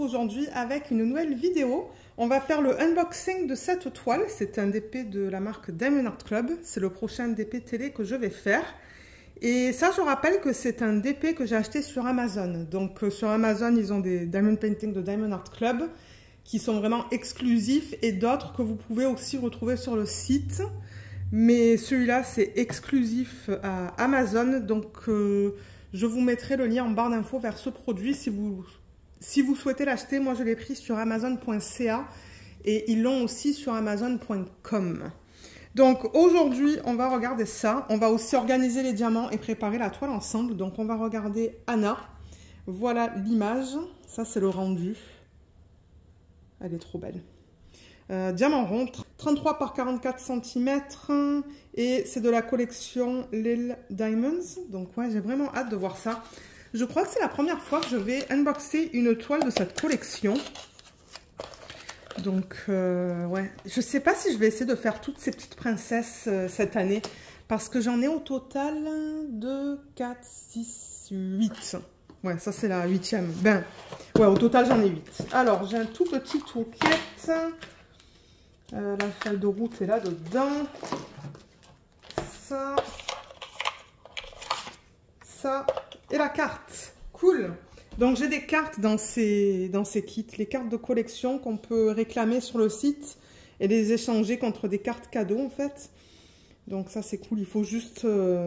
aujourd'hui avec une nouvelle vidéo. On va faire le unboxing de cette toile. C'est un DP de la marque Diamond Art Club. C'est le prochain DP télé que je vais faire. Et ça, je rappelle que c'est un DP que j'ai acheté sur Amazon. Donc sur Amazon, ils ont des Diamond Painting de Diamond Art Club qui sont vraiment exclusifs et d'autres que vous pouvez aussi retrouver sur le site. Mais celui-là, c'est exclusif à Amazon. Donc je vous mettrai le lien en barre d'infos vers ce produit si vous souhaitez l'acheter. Moi, je l'ai pris sur Amazon.ca et ils l'ont aussi sur Amazon.com. Donc aujourd'hui, on va regarder ça. On va aussi organiser les diamants et préparer la toile ensemble. Donc on va regarder Anna. Voilà l'image. Ça, c'est le rendu. Elle est trop belle. Diamant rond, 33 par 44 cm. Et c'est de la collection Lil Diamonds. Donc ouais, j'ai vraiment hâte de voir ça. Je crois que c'est la première fois que je vais unboxer une toile de cette collection. Donc, ouais. Je ne sais pas si je vais essayer de faire toutes ces petites princesses cette année. Parce que j'en ai au total 2, 4, 6, 8. Ouais, ça c'est la 8e. Ben, ouais, au total j'en ai 8. Alors, j'ai un tout petit toolkit. La feuille de route est là-dedans. Ça. Ça. Et la carte. Cool. Donc j'ai des cartes dans ces kits, les cartes de collection qu'on peut réclamer sur le site et les échanger contre des cartes cadeaux en fait. Donc ça c'est cool, il faut juste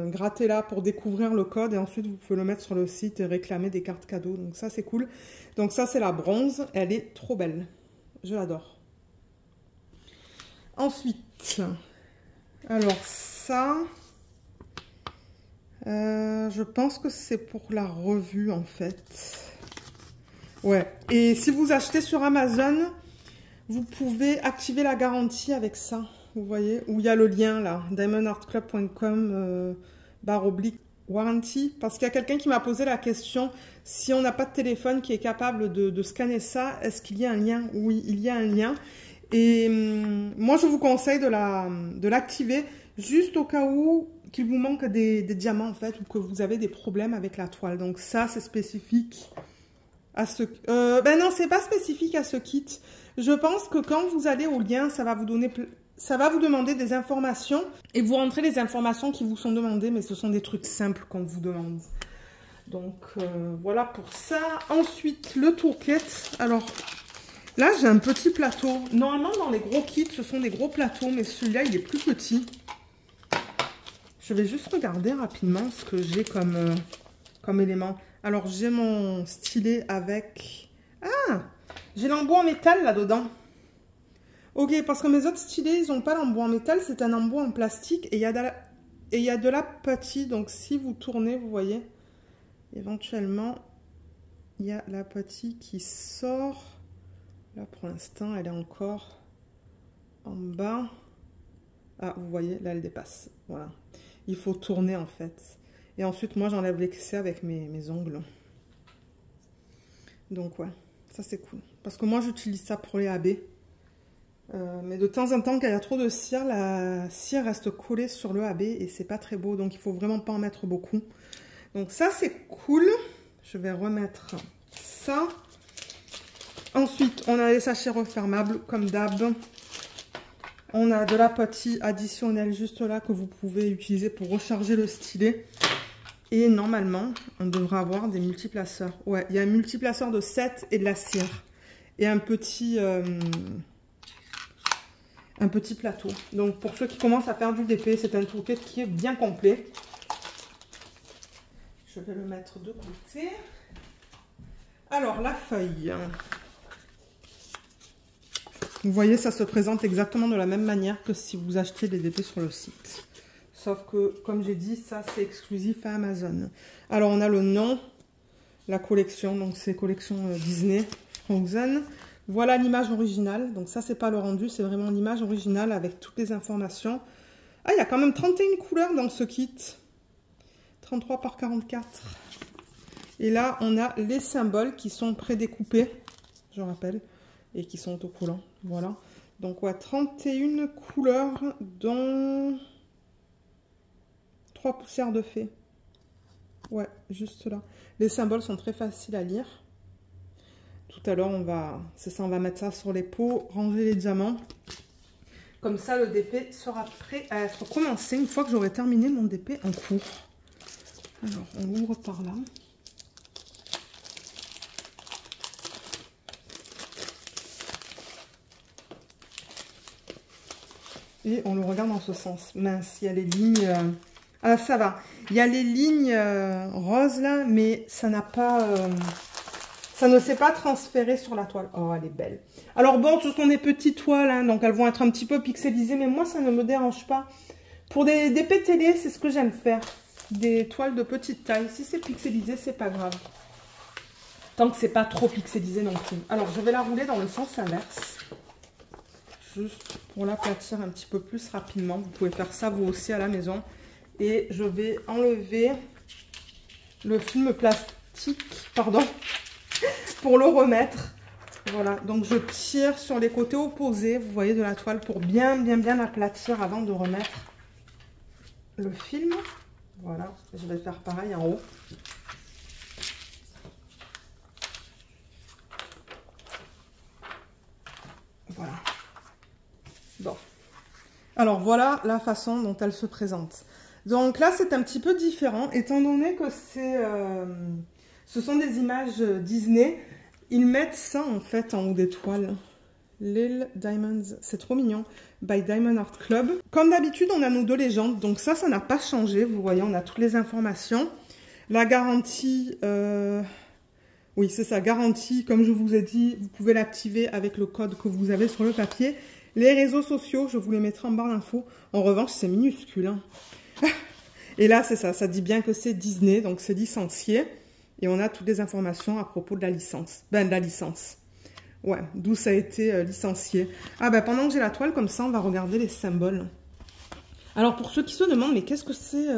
gratter là pour découvrir le code et ensuite vous pouvez le mettre sur le site et réclamer des cartes cadeaux. Donc ça c'est cool. Donc ça c'est la bronze, elle est trop belle, je l'adore. Ensuite, alors ça... je pense que c'est pour la revue en fait. Ouais. Et si vous achetez sur Amazon, vous pouvez activer la garantie avec ça. Vous voyez, où il y a le lien là, diamondartclub.com /warranty. Parce qu'il y a quelqu'un qui m'a posé la question, si on n'a pas de téléphone qui est capable de scanner ça, est-ce qu'il y a un lien? Oui, il y a un lien. Et moi, je vous conseille de l'activer juste au cas où qu'il vous manque des diamants en fait ou que vous avez des problèmes avec la toile. Donc ça c'est spécifique à ce... ben non, c'est pas spécifique à ce kit. Je pense que quand vous allez au lien, ça va vous demander des informations et vous rentrez les informations qui vous sont demandées, mais ce sont des trucs simples qu'on vous demande. Donc voilà pour ça. Ensuite le toolkit. Alors là j'ai un petit plateau. Normalement dans les gros kits ce sont des gros plateaux, mais celui-là il est plus petit. Je vais juste regarder rapidement ce que j'ai comme élément. Alors, j'ai mon stylet avec... Ah! J'ai l'embout en métal là-dedans. Ok, parce que mes autres stylets, ils n'ont pas l'embout en métal. C'est un embout en plastique. Et il y a de la putty. Donc, si vous tournez, vous voyez, éventuellement, il y a la putty qui sort. Là, pour l'instant, elle est encore en bas. Ah, vous voyez, là, elle dépasse. Voilà. Il faut tourner en fait. Et ensuite, moi, j'enlève l'excès avec mes ongles. Donc, ouais, ça c'est cool. Parce que moi, j'utilise ça pour les AB. Mais de temps en temps, quand il y a trop de cire, la cire reste collée sur le AB et c'est pas très beau. Donc, il faut vraiment pas en mettre beaucoup. Donc, ça c'est cool. Je vais remettre ça. Ensuite, on a les sachets refermables comme d'hab. On a de la putty additionnelle juste là que vous pouvez utiliser pour recharger le stylet. Et normalement, on devrait avoir des multiplaceurs. Ouais, il y a un multiplaceur de 7 et de la cire. Et un petit plateau. Donc pour ceux qui commencent à faire du DP, c'est un toolkit qui est bien complet. Je vais le mettre de côté. Alors la feuille. Vous voyez, ça se présente exactement de la même manière que si vous achetez des DP sur le site. Sauf que, comme j'ai dit, ça c'est exclusif à Amazon. Alors on a le nom, la collection, donc c'est collection Disney, Frozen. Voilà l'image originale, donc ça c'est pas le rendu, c'est vraiment l'image originale avec toutes les informations. Ah, il y a quand même 31 couleurs dans ce kit. 33 par 44. Et là, on a les symboles qui sont prédécoupés, je rappelle. Et qui sont autocollants, voilà. Donc, ouais, 31 couleurs, dont 3 poussières de fée. Ouais, juste là. Les symboles sont très faciles à lire. Tout à l'heure, c'est ça, on va mettre ça sur les pots, ranger les diamants. Comme ça, le DP sera prêt à être commencé une fois que j'aurai terminé mon DP en cours. Alors, on l'ouvre par là. Et on le regarde dans ce sens. Mince, il y a les lignes... Ah, ça va. Il y a les lignes roses là, mais ça n'a pas... Ça ne s'est pas transféré sur la toile. Oh, elle est belle. Alors bon, ce sont des petites toiles, hein, donc elles vont être un petit peu pixelisées, mais moi, ça ne me dérange pas. Pour des PTL, c'est ce que j'aime faire. Des toiles de petite taille. Si c'est pixelisé, c'est pas grave. Tant que c'est pas trop pixelisé non plus. Alors, je vais la rouler dans le sens inverse. Juste pour l'aplatir un petit peu plus rapidement. Vous pouvez faire ça vous aussi à la maison. Et je vais enlever le film plastique, pardon, pour le remettre. Voilà, donc je tire sur les côtés opposés, vous voyez, de la toile pour bien aplatir avant de remettre le film. Voilà, je vais faire pareil en haut. Voilà. Bon. Alors voilà la façon dont elle se présente. Donc là, c'est un petit peu différent, étant donné que ce sont des images Disney. Ils mettent ça, en fait, en haut des toiles. Lil Diamonds, c'est trop mignon. By Diamond Art Club. Comme d'habitude, on a nos deux légendes. Donc ça n'a pas changé. Vous voyez, on a toutes les informations. La garantie... Oui, c'est ça, garantie. Comme je vous ai dit, vous pouvez l'activer avec le code que vous avez sur le papier. Les réseaux sociaux, je vous les mettrai en barre d'infos. En revanche, c'est minuscule, hein. Et là, c'est ça. Ça dit bien que c'est Disney, donc c'est licencié. Et on a toutes les informations à propos de la licence. Ben, de la licence. Ouais, d'où ça a été licencié. Ah ben, pendant que j'ai la toile, comme ça, on va regarder les symboles. Alors, pour ceux qui se demandent, mais qu'est-ce que c'est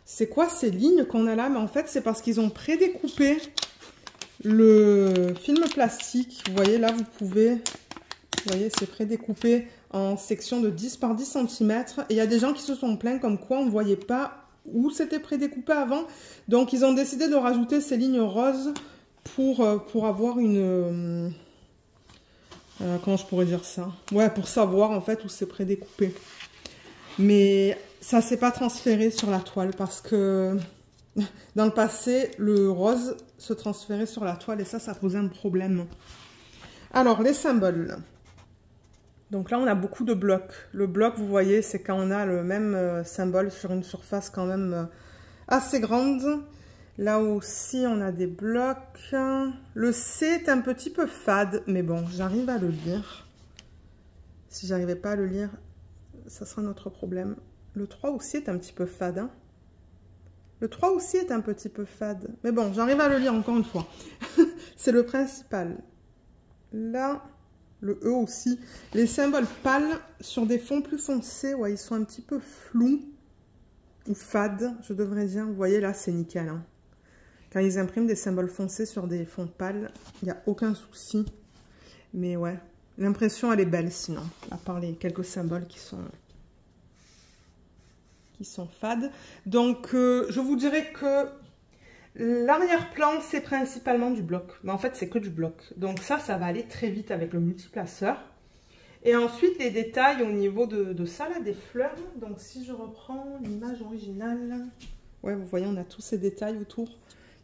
c'est quoi ces lignes qu'on a là? Mais en fait, c'est parce qu'ils ont prédécoupé le film plastique. Vous voyez, là, vous pouvez... Vous voyez, c'est prédécoupé en section de 10 par 10 cm. Et il y a des gens qui se sont plaints comme quoi on ne voyait pas où c'était prédécoupé avant. Donc, ils ont décidé de rajouter ces lignes roses pour avoir une... comment je pourrais dire ça? Ouais, pour savoir en fait où c'est prédécoupé. Mais ça ne s'est pas transféré sur la toile parce que dans le passé, le rose se transférait sur la toile et ça posait un problème. Alors, les symboles. Donc là, on a beaucoup de blocs. Le bloc, vous voyez, c'est quand on a le même symbole sur une surface quand même assez grande. Là aussi, on a des blocs. Le C est un petit peu fade, mais bon, j'arrive à le lire. Si j'arrivais pas à le lire, ça sera notre problème. Le 3 aussi est un petit peu fade. Hein. Le 3 aussi est un petit peu fade. Mais bon, j'arrive à le lire encore une fois. C'est le principal. Là... Le E aussi. Les symboles pâles sur des fonds plus foncés, ouais, ils sont un petit peu flous. Ou fades, je devrais dire. Vous voyez, là, c'est nickel. Hein. Quand ils impriment des symboles foncés sur des fonds pâles, il n'y a aucun souci. Mais ouais, l'impression, elle est belle sinon. À part les quelques symboles qui sont fades. Donc, je vous dirais que... L'arrière-plan, c'est principalement du bloc. Mais en fait, c'est que du bloc. Donc ça va aller très vite avec le multiplaceur. Et ensuite, les détails au niveau de ça, là, des fleurs. Donc si je reprends l'image originale... Ouais, vous voyez, on a tous ces détails autour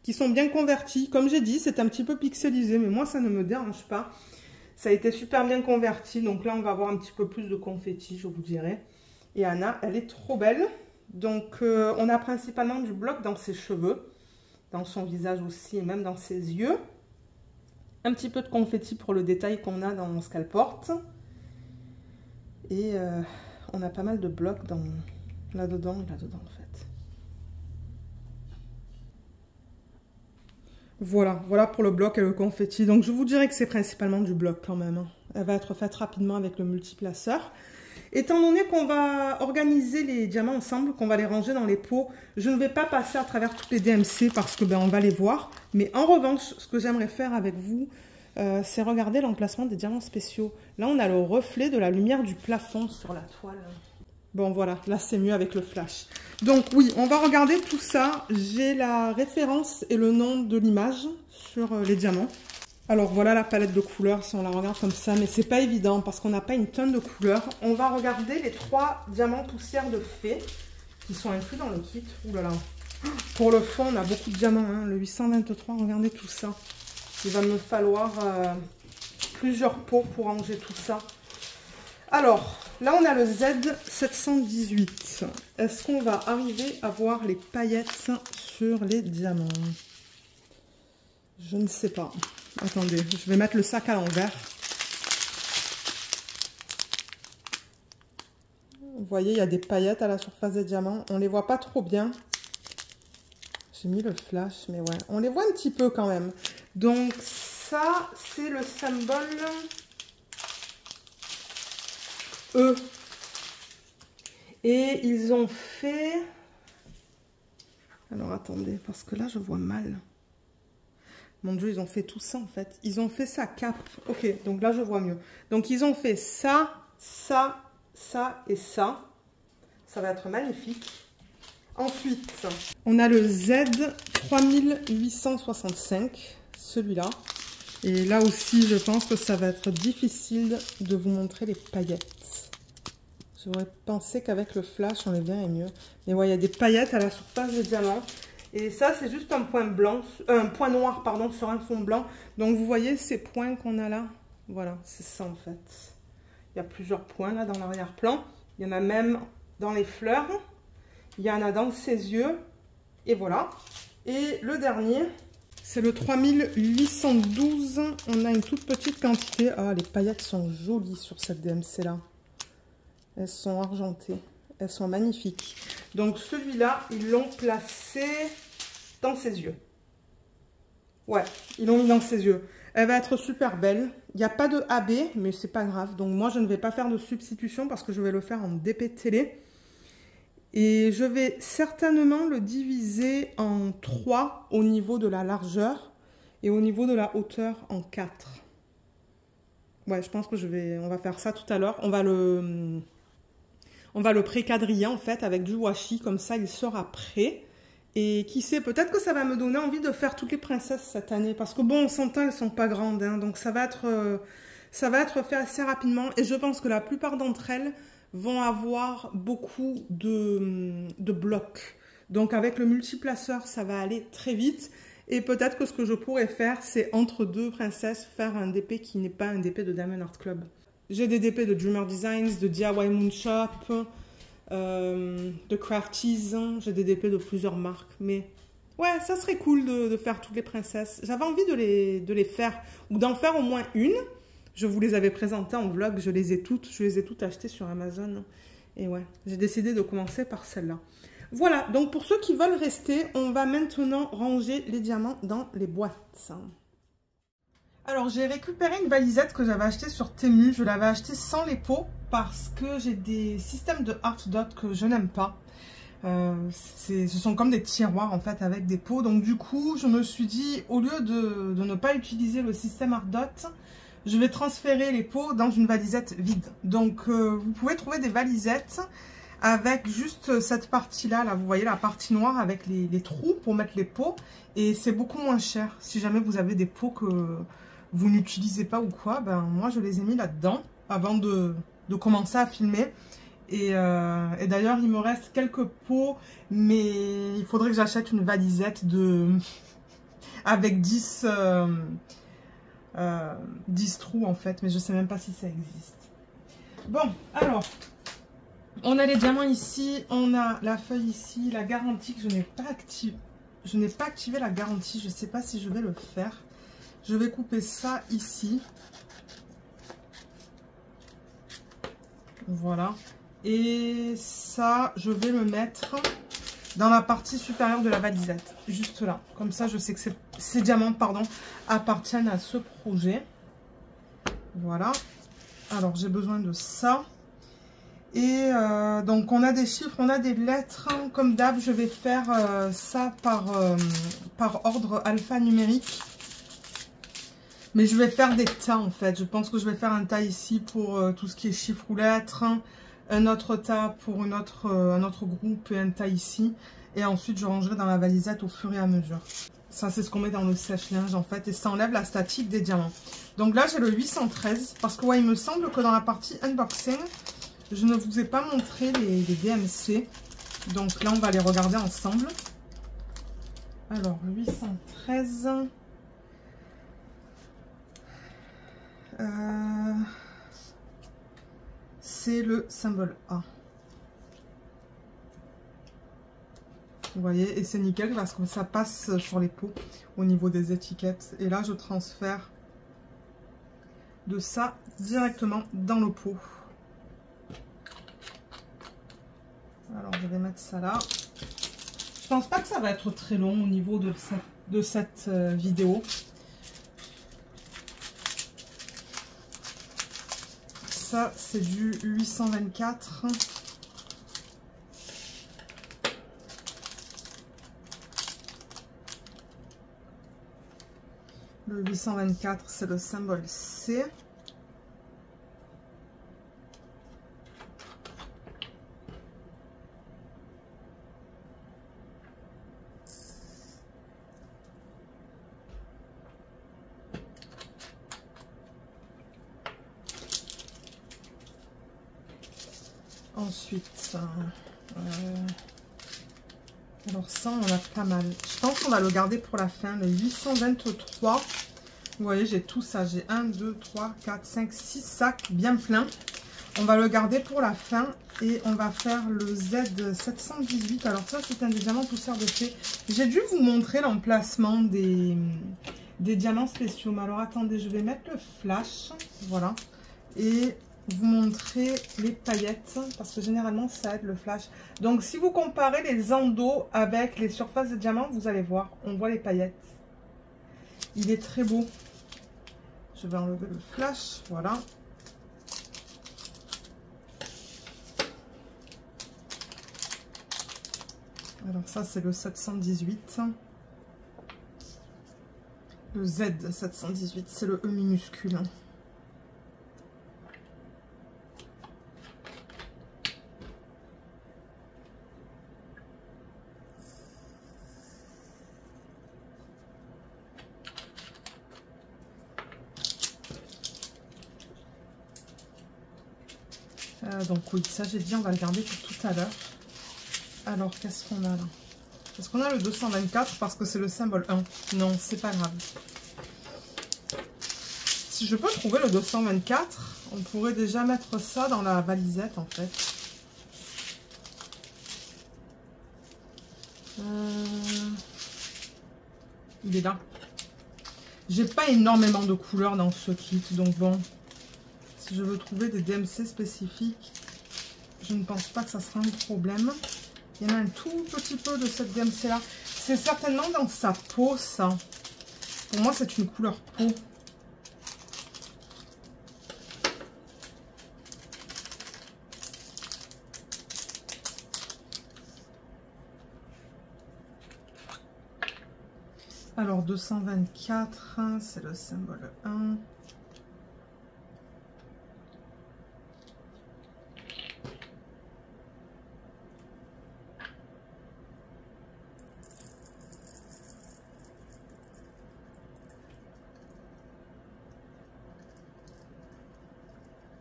qui sont bien convertis. Comme j'ai dit, c'est un petit peu pixelisé, mais moi, ça ne me dérange pas. Ça a été super bien converti. Donc là, on va avoir un petit peu plus de confetti, je vous dirais. Et Anna, elle est trop belle. Donc, on a principalement du bloc dans ses cheveux. Dans son visage aussi et même dans ses yeux. Un petit peu de confetti pour le détail qu'on a dans ce qu'elle porte. Et on a pas mal de blocs là-dedans et là-dedans en fait. Voilà pour le bloc et le confetti. Donc je vous dirais que c'est principalement du bloc quand même. Hein. Elle va être faite rapidement avec le multiplaceur. Étant donné qu'on va organiser les diamants ensemble, qu'on va les ranger dans les pots, je ne vais pas passer à travers toutes les DMC parce que on va les voir. Mais en revanche, ce que j'aimerais faire avec vous, c'est regarder l'emplacement des diamants spéciaux. Là, on a le reflet de la lumière du plafond sur la toile. Bon, voilà, là, c'est mieux avec le flash. Donc, oui, on va regarder tout ça. J'ai la référence et le nom de l'image sur les diamants. Alors voilà la palette de couleurs si on la regarde comme ça, mais c'est pas évident parce qu'on n'a pas une tonne de couleurs. On va regarder les 3 diamants poussière de fée qui sont inclus dans le kit. Ouh là là. Pour le fond, on a beaucoup de diamants, hein. Le 823, regardez tout ça. Il va me falloir plusieurs pots pour ranger tout ça. Alors, là on a le Z718. Est-ce qu'on va arriver à voir les paillettes sur les diamants? Je ne sais pas. Attendez, je vais mettre le sac à l'envers. Vous voyez, il y a des paillettes à la surface des diamants. On ne les voit pas trop bien. J'ai mis le flash, mais ouais, on les voit un petit peu quand même. Donc ça, c'est le symbole E. Et ils ont fait... Alors attendez, parce que là, je vois mal. Mon Dieu, ils ont fait tout ça en fait. Ils ont fait sa cape. Ok, donc là, je vois mieux. Donc ils ont fait ça, ça, ça et ça. Ça va être magnifique. Ensuite, on a le Z3865, celui-là. Et là aussi, je pense que ça va être difficile de vous montrer les paillettes. J'aurais pensé qu'avec le flash, on les verrait mieux. Mais ouais, il y a des paillettes à la surface des diamants. Et ça, c'est juste un point blanc, un point noir, pardon, sur un fond blanc. Donc, vous voyez ces points qu'on a là? Voilà, c'est ça en fait. Il y a plusieurs points là dans l'arrière-plan. Il y en a même dans les fleurs. Il y en a dans ses yeux. Et voilà. Et le dernier, c'est le 3812. On a une toute petite quantité. Ah, les paillettes sont jolies sur cette DMC-là. Elles sont argentées. Elles sont magnifiques. Donc, celui-là, ils l'ont placé dans ses yeux. Ouais, ils l'ont mis dans ses yeux. Elle va être super belle. Il n'y a pas de AB, mais c'est pas grave. Donc, moi, je ne vais pas faire de substitution parce que je vais le faire en DP télé. Et je vais certainement le diviser en 3 au niveau de la largeur et au niveau de la hauteur en 4. Ouais, je pense que on va faire ça tout à l'heure. On va le pré-quadriller en fait avec du washi, comme ça il sera prêt. Et qui sait, peut-être que ça va me donner envie de faire toutes les princesses cette année. Parce que bon, on s'entend, elles sont pas grandes, hein, donc ça va être fait assez rapidement. Et je pense que la plupart d'entre elles vont avoir beaucoup de blocs. Donc avec le multiplaceur, ça va aller très vite. Et peut-être que ce que je pourrais faire, c'est entre 2 princesses, faire un DP qui n'est pas un DP de Diamond Art Club. J'ai des DP de Dreamer Designs, de DIY Moonshop, de Crafties. J'ai des DP de plusieurs marques. Mais ouais, ça serait cool de faire toutes les princesses. J'avais envie de les faire, ou d'en faire au moins une. Je vous les avais présentées en vlog, je les ai toutes achetées sur Amazon. Et ouais, j'ai décidé de commencer par celle-là. Voilà, donc pour ceux qui veulent rester, on va maintenant ranger les diamants dans les boîtes. Alors, j'ai récupéré une valisette que j'avais achetée sur Temu. Je l'avais achetée sans les pots parce que j'ai des systèmes de Art Dot que je n'aime pas. Ce sont comme des tiroirs en fait avec des pots. Donc du coup, je me suis dit, au lieu de ne pas utiliser le système Art Dot, je vais transférer les pots dans une valisette vide. Donc vous pouvez trouver des valisettes avec juste cette partie-là, là, vous voyez la partie noire avec les trous pour mettre les pots. Et c'est beaucoup moins cher. Si jamais vous avez des pots que vous n'utilisez pas ou quoi, ben moi je les ai mis là-dedans avant de commencer à filmer. Et d'ailleurs, il me reste quelques pots, mais il faudrait que j'achète une valisette avec 10 trous en fait, mais je sais même pas si ça existe. Bon, alors, on a les diamants ici, on a la feuille ici, la garantie que je n'ai pas activée. Je n'ai pas activé la garantie, je ne sais pas si je vais le faire. Je vais couper ça ici. Voilà. Et ça, je vais le mettre dans la partie supérieure de la valisette. Juste là. Comme ça, je sais que ces diamants, pardon, appartiennent à ce projet. Voilà. Alors, j'ai besoin de ça. Et donc, on a des chiffres, on a des lettres. Comme d'hab, je vais faire ça par ordre alphanumérique. Mais je vais faire des tas, en fait. Je pense que je vais faire un tas ici pour tout ce qui est chiffres ou lettres. Un autre tas pour un autre groupe et un tas ici. Et ensuite, je rangerai dans la valisette au fur et à mesure. Ça, c'est ce qu'on met dans le sèche-linge, en fait. Et ça enlève la statique des diamants. Donc là, j'ai le 813. Parce que, ouais, il me semble que dans la partie unboxing, je ne vous ai pas montré les DMC. Donc là, on va les regarder ensemble. Alors, le 813. C'est le symbole A. Vous voyez, et c'est nickel parce que ça passe sur les pots au niveau des étiquettes. Et là, je transfère de ça directement dans le pot. Alors, je vais mettre ça là. Je pense pas que ça va être très long au niveau de cette vidéo. Ça, c'est du 824. Le 824, c'est le symbole C. Ensuite, alors ça, on en a pas mal. Je pense qu'on va le garder pour la fin. Le 823. Vous voyez, j'ai tout ça. J'ai 1, 2, 3, 4, 5, 6 sacs bien pleins. On va le garder pour la fin. Et on va faire le Z718. Alors ça, c'est un des diamants poussière de fée. J'ai dû vous montrer l'emplacement des diamants spéciaux. Mais alors, attendez, je vais mettre le flash. Voilà. Et vous montrer les paillettes parce que généralement ça aide le flash. Donc si vous comparez les endos avec les surfaces de diamants, vous allez voir, on voit les paillettes. Il est très beau. Je vais enlever le flash, voilà. Alors ça c'est le 718. Le Z718, c'est le E minuscule. Donc oui, ça j'ai dit, on va le garder pour tout à l'heure. Alors, qu'est-ce qu'on a là? Est-ce qu'on a le 224 parce que c'est le symbole 1? Non, c'est pas grave. Si je peux trouver le 224, on pourrait déjà mettre ça dans la valisette en fait. Il est là. J'ai pas énormément de couleurs dans ce kit, donc bon. Si je veux trouver des DMC spécifiques, je ne pense pas que ça sera un problème. Il y en a un tout petit peu de cette DMC là. C'est certainement dans sa peau ça. Pour moi c'est une couleur peau. Alors 224, c'est le symbole 1.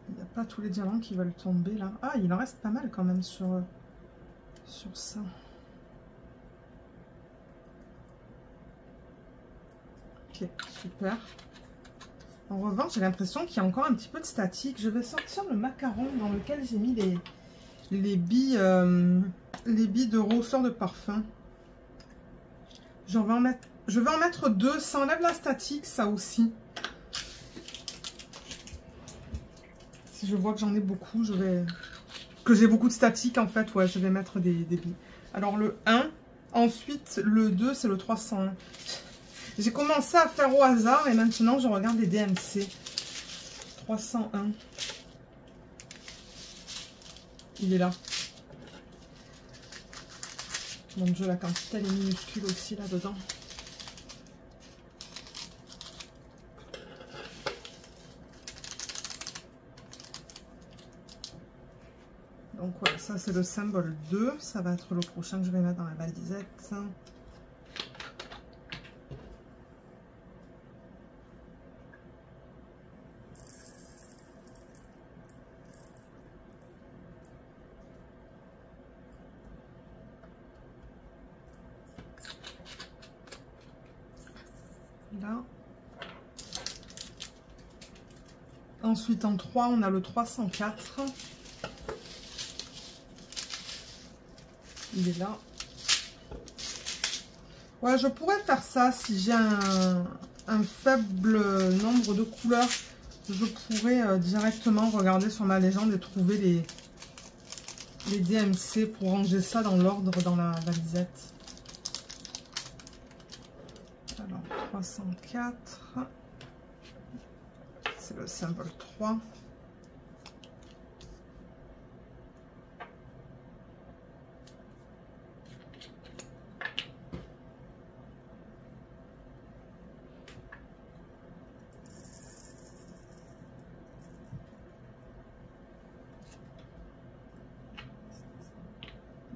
Il n'y a pas tous les diamants qui veulent tomber là. Ah, il en reste pas mal quand même sur ça. Ok, super. En revanche, j'ai l'impression qu'il y a encore un petit peu de statique. Je vais sortir le macaron dans lequel j'ai mis les billes de rehausseur de parfum. Je vais en mettre deux. Ça enlève la statique, ça aussi. Si je vois que j'en ai beaucoup, que j'ai beaucoup de statique, en fait, ouais, je vais mettre des billes. Alors, le 1. Ensuite, le 2, c'est le 301. J'ai commencé à faire au hasard et maintenant, je regarde les DMC. 301. Il est là. Mon Dieu, la quantité, elle est minuscule aussi, là-dedans. Donc voilà, ça c'est le symbole 2. Ça va être le prochain que je vais mettre dans la valisette. Là. Ensuite, en 3, on a le 304. Il est là. Ouais, je pourrais faire ça si j'ai un faible nombre de couleurs. Je pourrais directement regarder sur ma légende et trouver les DMC pour ranger ça dans l'ordre dans la valisette. Alors, 304. C'est le symbole 3.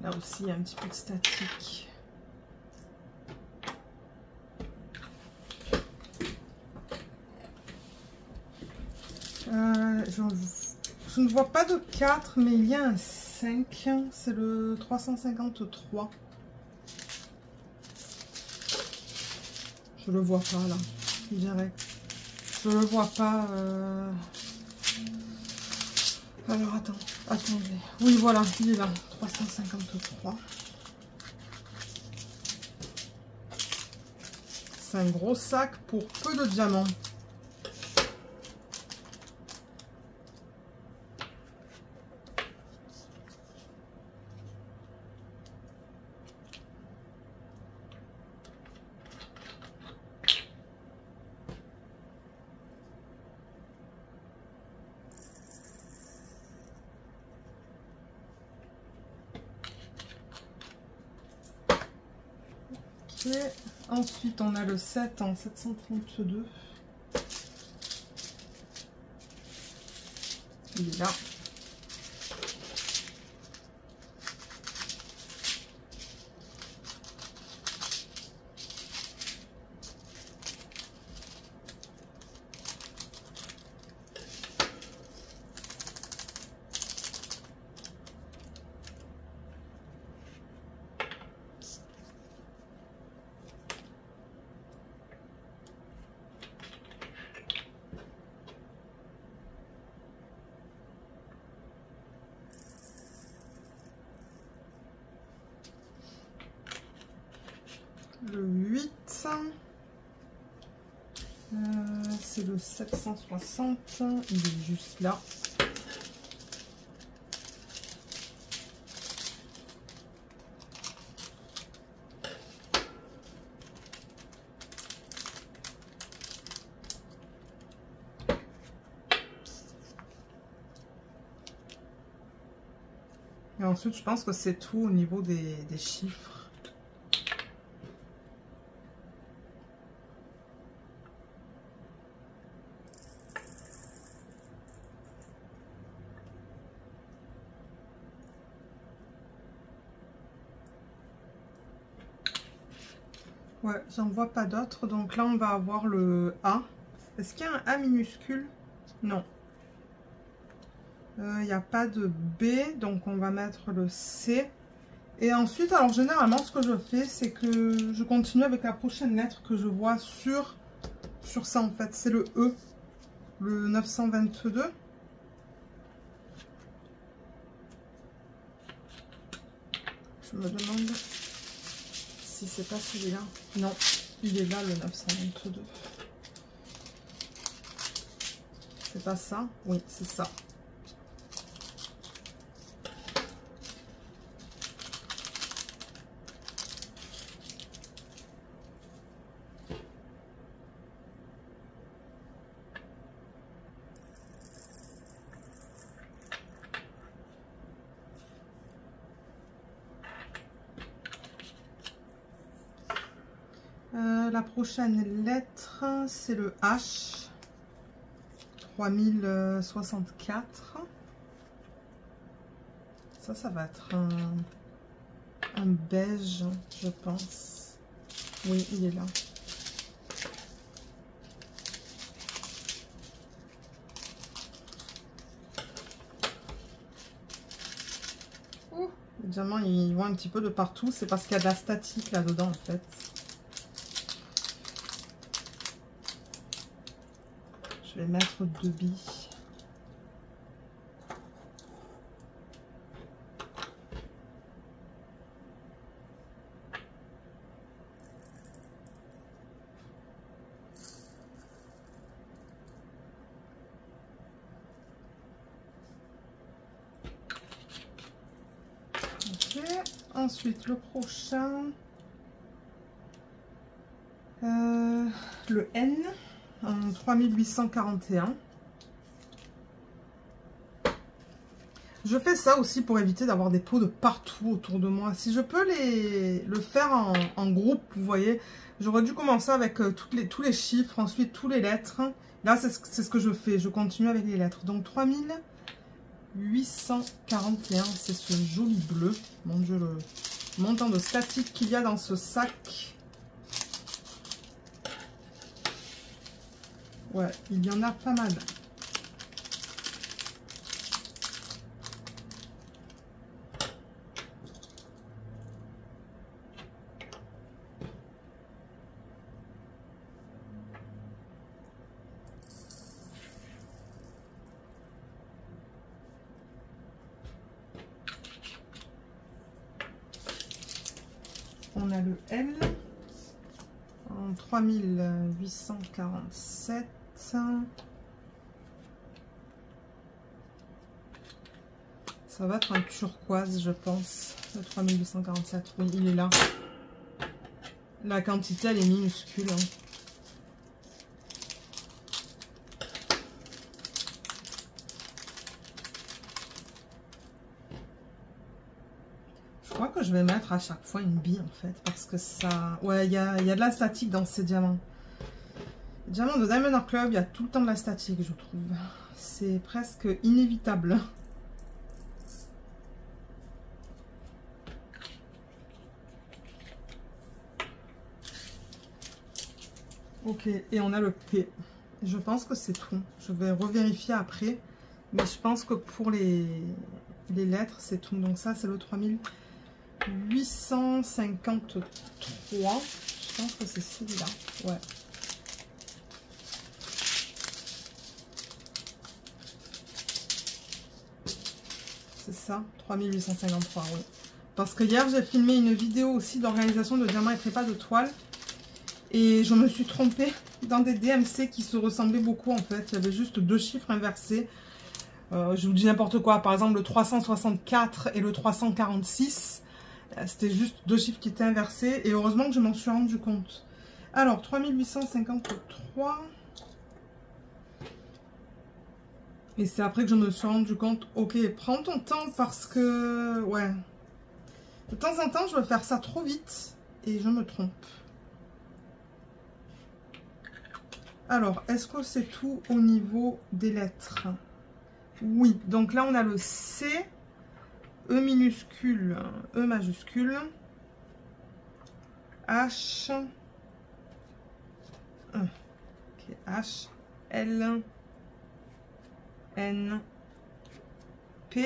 Là aussi, il y a un petit peu de statique. Je ne vois pas de 4, mais il y a un 5. C'est le 353. Je le vois pas là, direct. Je le vois pas. Alors attendez. Oui, voilà, il est là. 353. C'est un gros sac pour peu de diamants. Ensuite, on a le 7 en 732. Il est là. Le 8, c'est le 760, il est juste là. Et ensuite, je pense que c'est tout au niveau des chiffres. Ouais, j'en vois pas d'autres. Donc là, on va avoir le A. Est-ce qu'il y a un A minuscule? Non. Il n'y a pas de B, donc on va mettre le C. Et ensuite, alors généralement, ce que je fais, c'est que je continue avec la prochaine lettre que je vois sur ça, en fait. C'est le E, le 922. Je me demande si c'est pas celui-là. Non, il est là, le 922. C'est pas ça? Oui, c'est ça. La prochaine lettre, c'est le H, 3064. Ça va être un beige, je pense. Oui, il est là. Oh, les diamants, ils vont un petit peu de partout. C'est parce qu'il y a de la statique là-dedans, en fait. Je vais mettre 2 billes. Ok. Ensuite, le prochain. Le N en 3841. Je fais ça aussi pour éviter d'avoir des pots de partout autour de moi. Si je peux le faire en groupe, vous voyez, j'aurais dû commencer avec tous les chiffres, ensuite tous les lettres. Là, c'est ce que je fais. Je continue avec les lettres. Donc 3841, c'est ce joli bleu. Mon Dieu, le montant de statique qu'il y a dans ce sac. Ouais, il y en a pas mal. On a le L en 3847. Ça va être un turquoise, je pense. Le 3847, oui, il est là. La quantité, elle est minuscule. Hein. Je crois que je vais mettre à chaque fois une bille, en fait. Parce que ça... Ouais, il y a de la statique dans ces diamants. Les diamants de Diamond Art Club, il y a tout le temps de la statique, je trouve. C'est presque inévitable. Ok, et on a le P. Je pense que c'est tout. Je vais revérifier après. Mais je pense que pour les lettres, c'est tout. Donc ça, c'est le 3853. Je pense que c'est celui-là. Ouais. C'est ça, 3853, oui. Parce que hier, j'ai filmé une vidéo aussi d'organisation de diamants et trépas de toile. Et je me suis trompée dans des DMC qui se ressemblaient beaucoup en fait. Il y avait juste 2 chiffres inversés. Je vous dis n'importe quoi. Par exemple, le 364 et le 346. C'était juste 2 chiffres qui étaient inversés. Et heureusement que je m'en suis rendu compte. Alors, 3853. Et c'est après que je me suis rendu compte. Ok, prends ton temps parce que... Ouais. De temps en temps, je veux faire ça trop vite. Et je me trompe. Alors, est-ce que c'est tout au niveau des lettres? Oui, donc là on a le C, E minuscule, E majuscule, H, okay, H, L, N, P.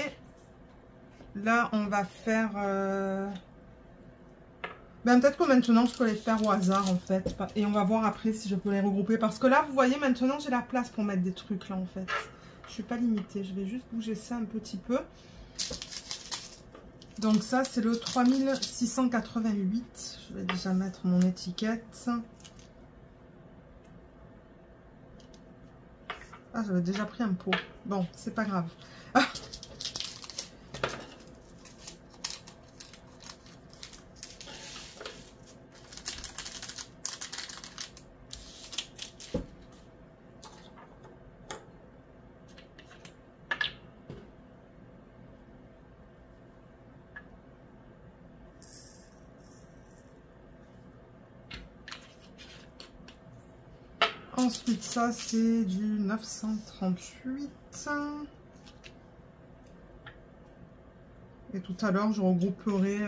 Là on va faire... Ben, peut-être que maintenant je peux les faire au hasard en fait. Et on va voir après si je peux les regrouper. Parce que là vous voyez maintenant j'ai la place pour mettre des trucs là en fait. Je suis pas limitée. Je vais juste bouger ça un petit peu. Donc ça c'est le 3688. Je vais déjà mettre mon étiquette. Ah, j'avais déjà pris un pot. Bon, c'est pas grave. Ah, ensuite, ça, c'est du 938. Et tout à l'heure, je regrouperai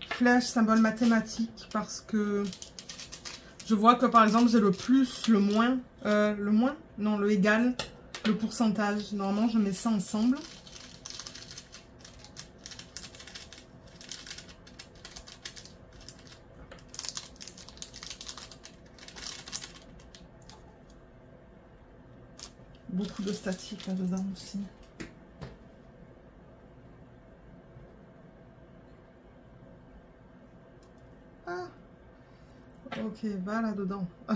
flèche, symbole mathématique, parce que je vois que, par exemple, j'ai le plus, le moins, non, le égal, le pourcentage. Normalement, je mets ça ensemble. beaucoup de statique là-dedans aussi. Ah, ok, va là-dedans. Ah.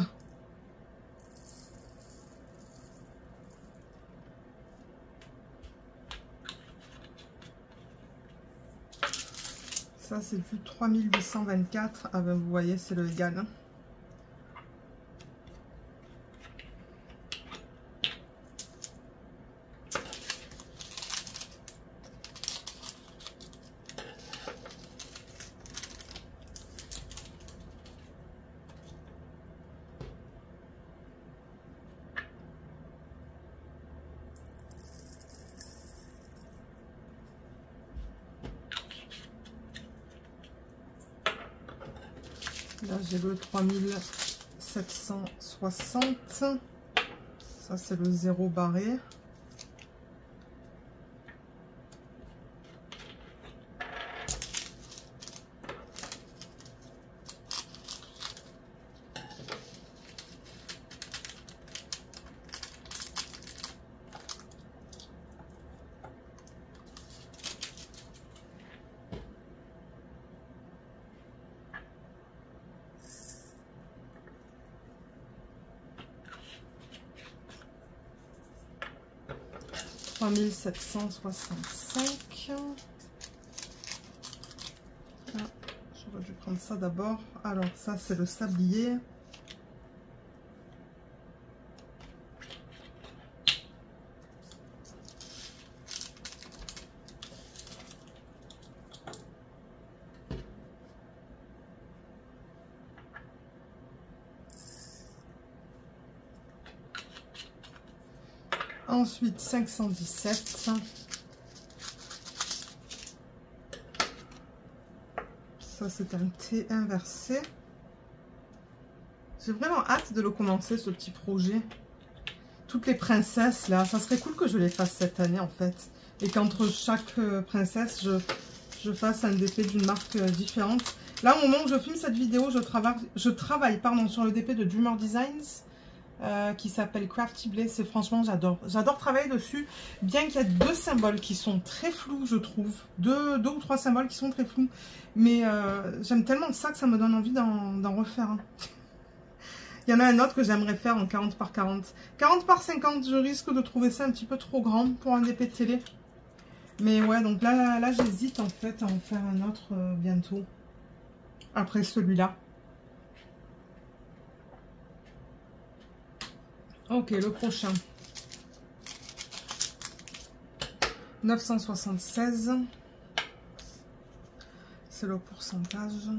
Ça, c'est du 3824. Ah ben, vous voyez, c'est le égal. Hein. Là, j'ai le 3760. Ça, c'est le 0 barré. « 3765. Ah, j'aurais dû prendre ça d'abord. Alors, ça, c'est le sablier. Ensuite, 517. Ça, c'est un T inversé. J'ai vraiment hâte de le commencer, ce petit projet. Toutes les princesses, là, ça serait cool que je les fasse cette année, en fait. Et qu'entre chaque princesse, je fasse un DP d'une marque différente. Là, au moment où je filme cette vidéo, je travaille sur le DP de Dreamer Designs. Qui s'appelle Crafty Blade. C'est franchement, j'adore travailler dessus, bien qu'il y ait deux symboles qui sont très flous, je trouve, deux ou trois symboles qui sont très flous, mais j'aime tellement ça que ça me donne envie d'en refaire un. Il y en a un autre que j'aimerais faire en 40 par 40. 40 par 50, je risque de trouver ça un petit peu trop grand pour un DP de télé, mais ouais, donc là j'hésite en fait à en faire un autre bientôt après celui-là. Ok, le prochain. 976. C'est le pourcentage.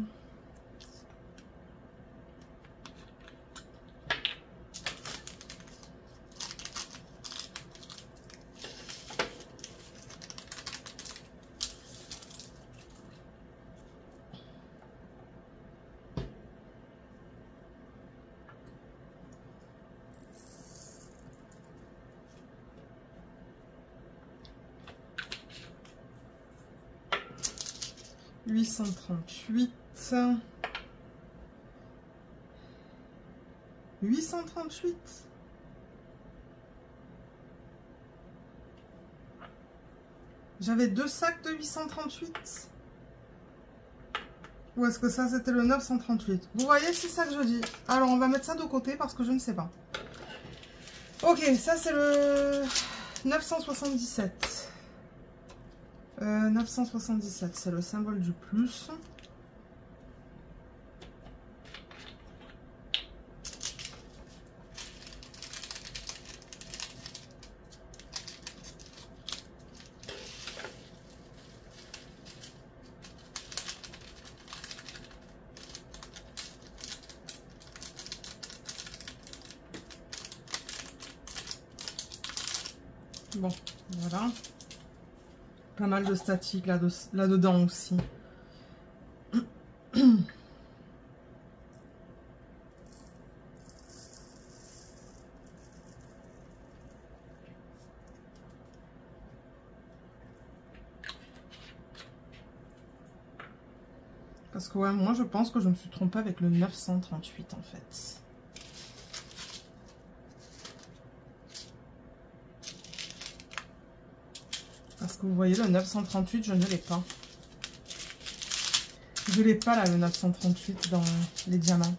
« 838. 838. J'avais deux sacs de 838. Ou est-ce que ça, c'était le 938? Vous voyez, c'est ça que je dis. Alors, on va mettre ça de côté parce que je ne sais pas. Ok, ça, c'est le 977. 977, c'est le symbole du plus. Bon, voilà. Pas mal de statique là-dedans aussi. Parce que ouais, moi je pense que je me suis trompée avec le 938 en fait. Parce que vous voyez, le 938, je ne l'ai pas. Je l'ai pas là, le 938 dans les diamants.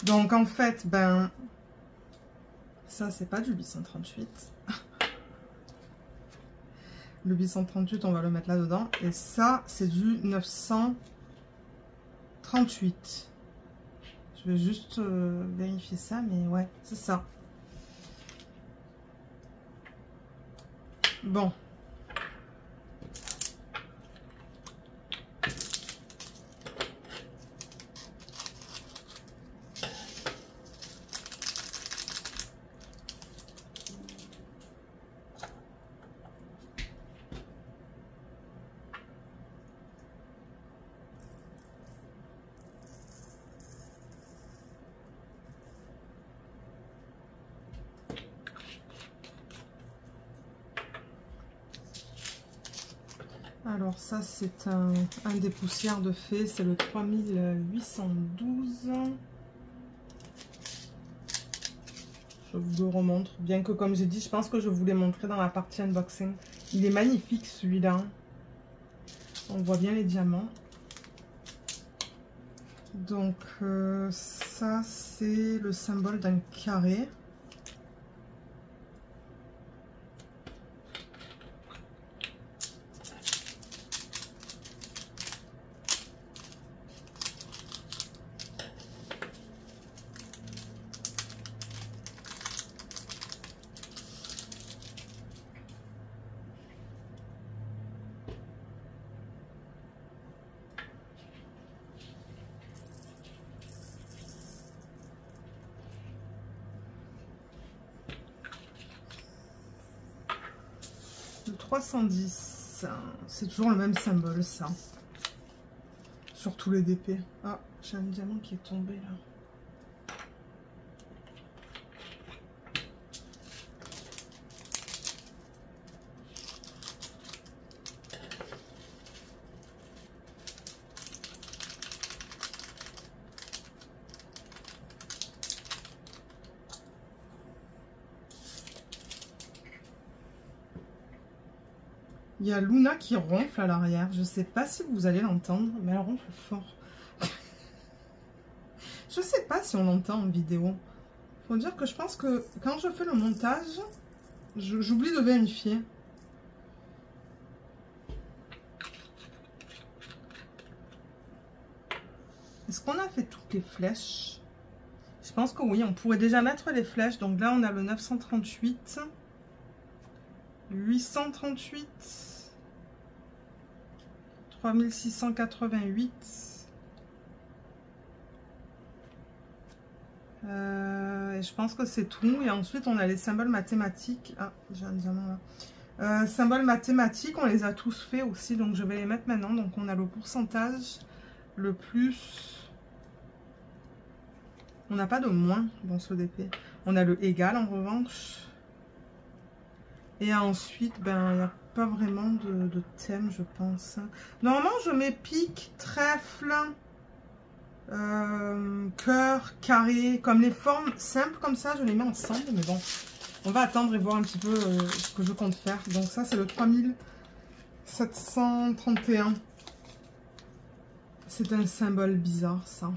Donc en fait, ben, ça c'est pas du 838. Le 838, on va le mettre là-dedans. Et ça, c'est du 938. Je vais juste vérifier ça, mais ouais, c'est ça. Bon. Alors ça c'est un des poussières de fée, c'est le 3812. Je vous le remontre, bien que comme j'ai dit, je pense que je vous l'ai montré dans la partie unboxing. Il est magnifique celui-là. On voit bien les diamants. Donc ça c'est le symbole d'un carré. Le 310, c'est toujours le même symbole, ça. Sur tous les DP. Ah, j'ai un diamant qui est tombé là. Il y a Luna qui ronfle à l'arrière. Je ne sais pas si vous allez l'entendre, mais elle ronfle fort. Je ne sais pas si on l'entend en vidéo. Faut dire que je pense que quand je fais le montage, j'oublie de vérifier. Est-ce qu'on a fait toutes les flèches? Je pense que oui, on pourrait déjà mettre les flèches. Donc là, on a le 938. 838. 3688. Et je pense que c'est tout. Et ensuite, on a les symboles mathématiques. Ah, j'ai un diamant là. Symboles mathématiques, on les a tous faits aussi. Donc, je vais les mettre maintenant. Donc, on a le pourcentage, le plus. On n'a pas de moins dans ce DP. On a le égal en revanche. Et ensuite, ben, il n'y a pas vraiment de thème, je pense. Normalement, je mets pique, trèfle, cœur, carré, comme les formes simples comme ça, je les mets ensemble. Mais bon, on va attendre et voir un petit peu ce que je compte faire. Donc ça, c'est le 3731. C'est un symbole bizarre, ça.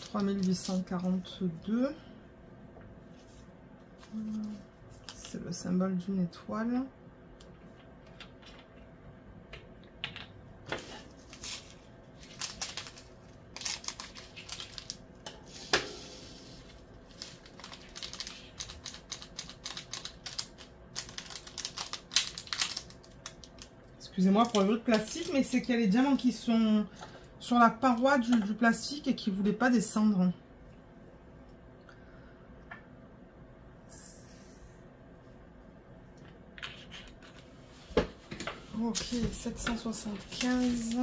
« 3842 ». C'est le symbole d'une étoile. Excusez-moi pour le bruit de plastique, mais c'est qu'il y a les diamants qui sont sur la paroi du plastique et qui ne voulaient pas descendre. Ok, 775.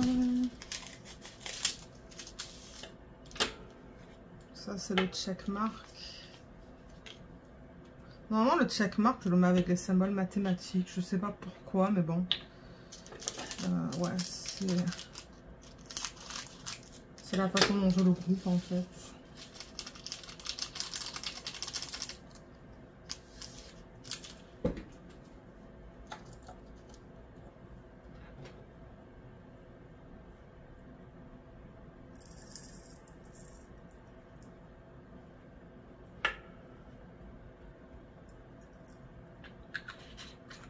Ça, c'est le checkmark. Normalement, le checkmark, je le mets avec les symboles mathématiques. Je sais pas pourquoi, mais bon. Ouais, c'est la façon dont je le groupe, en fait.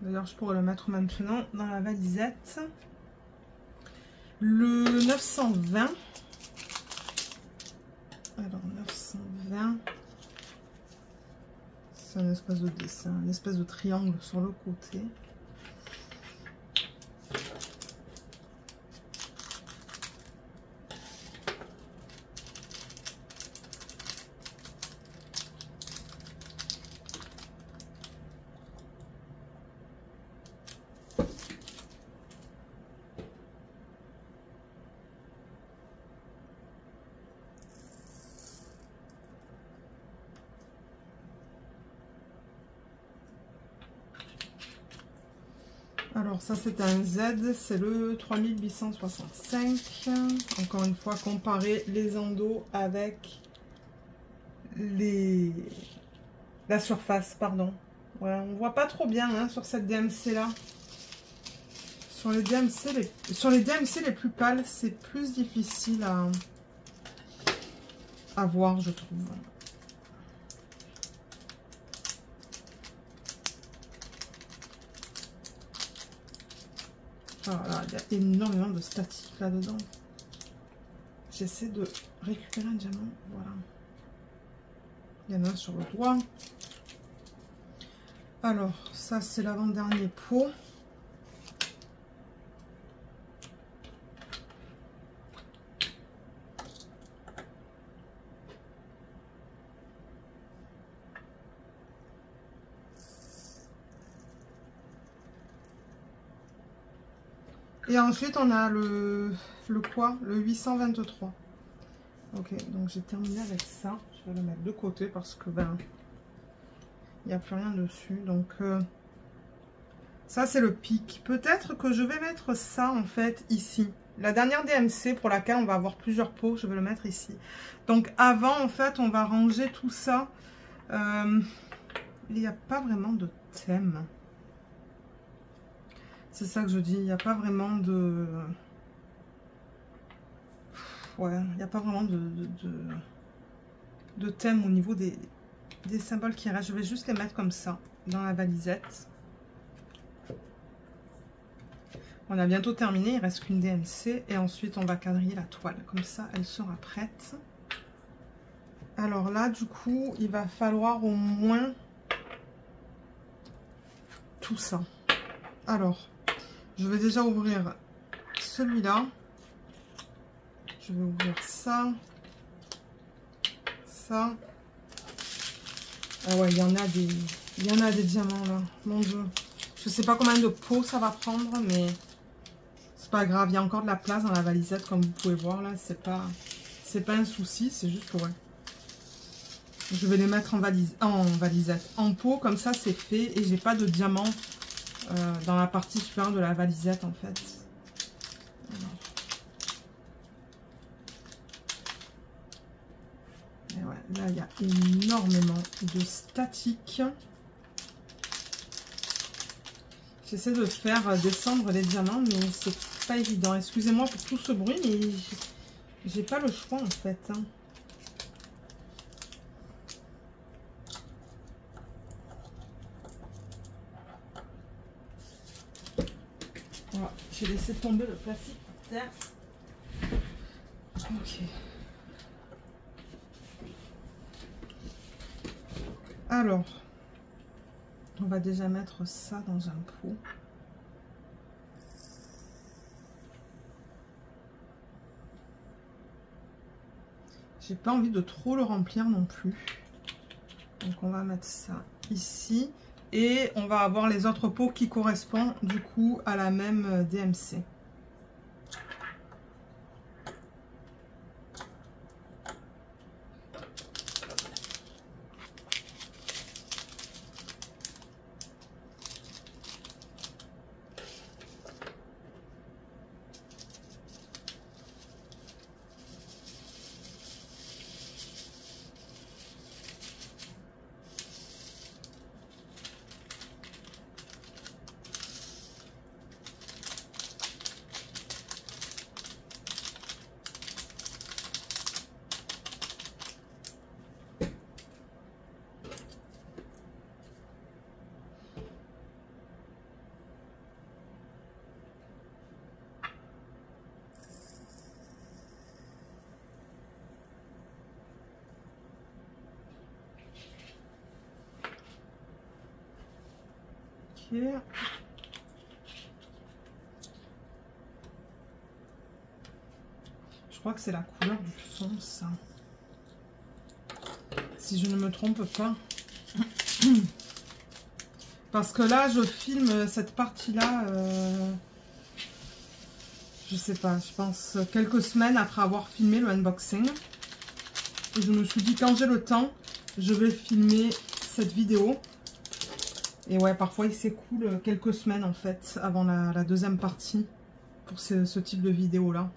D'ailleurs, je pourrais le mettre maintenant dans la valisette. Le 920. Alors, 920. C'est un espèce de dessin, un espèce de triangle sur le côté. Alors ça c'est un Z, c'est le 3865. Encore une fois, comparer les endos avec la surface, pardon. Voilà, on voit pas trop bien hein, sur cette DMC là. Sur les DMC les plus pâles, c'est plus difficile à voir, je trouve. Voilà, il y a énormément de statique là-dedans. J'essaie de récupérer un diamant. Voilà. Il y en a un sur le doigt. Alors, ça, c'est l'avant-dernier pot. Et ensuite, on a le quoi? Le 823. Ok, donc j'ai terminé avec ça. Je vais le mettre de côté parce que, ben, il n'y a plus rien dessus. Donc, ça, c'est le pic. Peut-être que je vais mettre ça, en fait, ici. La dernière DMC pour laquelle on va avoir plusieurs pots, je vais le mettre ici. Donc, avant, en fait, on va ranger tout ça. Il n'y a pas vraiment de thème. C'est ça que je dis, il n'y a pas vraiment de... Ouais, il n'y a pas vraiment de thème au niveau des symboles qui restent. Je vais juste les mettre comme ça, dans la valisette. On a bientôt terminé, il ne reste qu'une DMC. Et ensuite, on va quadriller la toile. Comme ça, elle sera prête. Alors là, du coup, il va falloir au moins tout ça. Alors... je vais déjà ouvrir celui-là. Je vais ouvrir ça. Ça. Ah ouais, il y en a des diamants là. Mon Dieu. Je sais pas combien de pots ça va prendre, mais c'est pas grave. Il y a encore de la place dans la valisette, comme vous pouvez voir là. C'est pas un souci, c'est juste ouais. Je vais les mettre en valisette. En pot, comme ça c'est fait. Et j'ai pas de diamants dans la partie supérieure de la valisette en fait. Alors. Et ouais, là il y a énormément de statique. J'essaie de faire descendre les diamants, mais c'est pas évident. Excusez-moi pour tout ce bruit, mais j'ai pas le choix en fait. Hein. Voilà, j'ai laissé tomber le plastique par terre. Ok. Alors, on va déjà mettre ça dans un pot. J'ai pas envie de trop le remplir non plus. Donc on va mettre ça ici. Et on va avoir les autres pots qui correspondent du coup à la même DMC. Je crois que c'est la couleur du fond, ça. Si je ne me trompe pas. Parce que là, je filme cette partie-là, je sais pas, je pense quelques semaines après avoir filmé le unboxing. Et je me suis dit, quand j'ai le temps, je vais filmer cette vidéo. Et ouais, parfois il s'écoule quelques semaines en fait avant la deuxième partie pour ce type de vidéo là.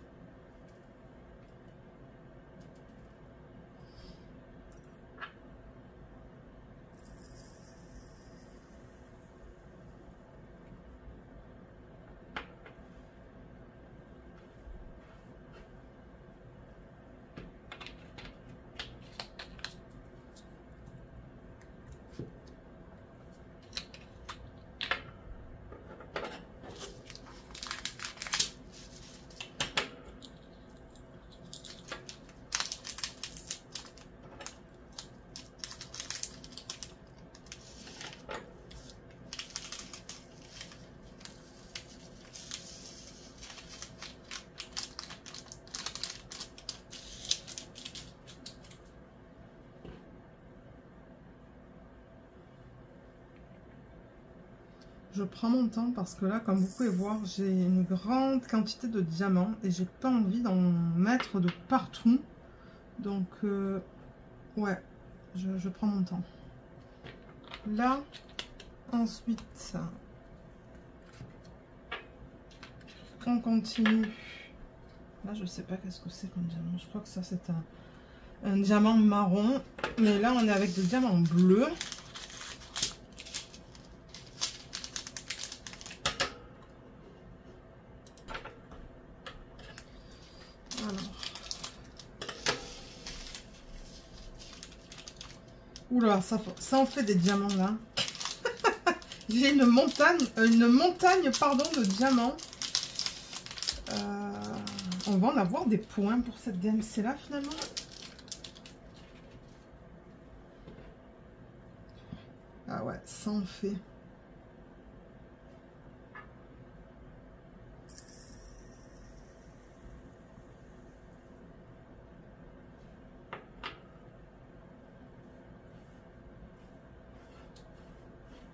Je prends mon temps parce que là, comme vous pouvez voir, j'ai une grande quantité de diamants et j'ai pas envie d'en mettre de partout. Donc, ouais, je prends mon temps. Là, ensuite, on continue. Là, je sais pas qu'est-ce que c'est comme diamant. Je crois que ça, c'est un diamant marron. Mais là, on est avec des diamants bleus. Oula, ça en fait des diamants là. J'ai une montagne pardon, de diamants. On va en avoir des points pour cette DMC là finalement. Ah ouais, ça en fait.